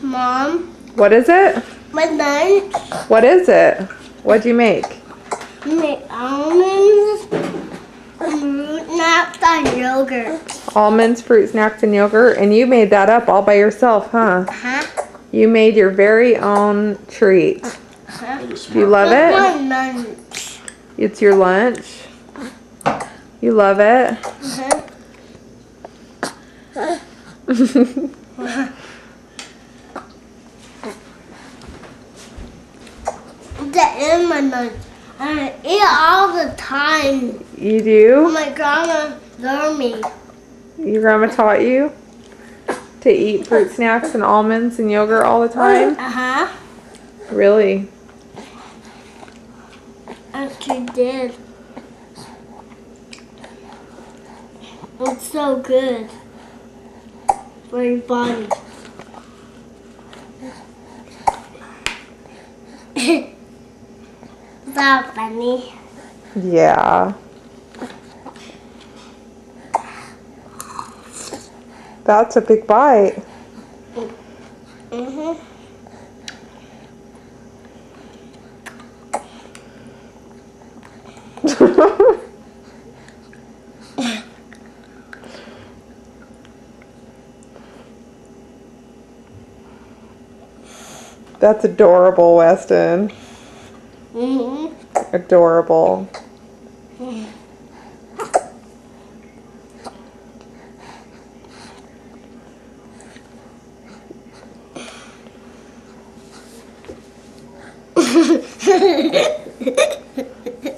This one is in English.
Mom. What is it? My lunch. What is it? What'd you make? I made almonds, fruit snacks, and yogurt. Almonds, fruit snacks, and yogurt. And you made that up all by yourself, huh? Uh-huh. You made your very own treat. Uh-huh. Do you love it? My lunch. It's your lunch. You love it? Uh-huh. That is my lunch. I eat all the time. You do? My grandma told me. Your grandma taught you to eat fruit snacks and almonds and yogurt all the time? Uh-huh. Really? She did. It's so good for your body. Is that funny? Yeah. That's a big bite. Mm-hmm. That's adorable, Weston. Mm-hmm. Adorable. Mm-hmm.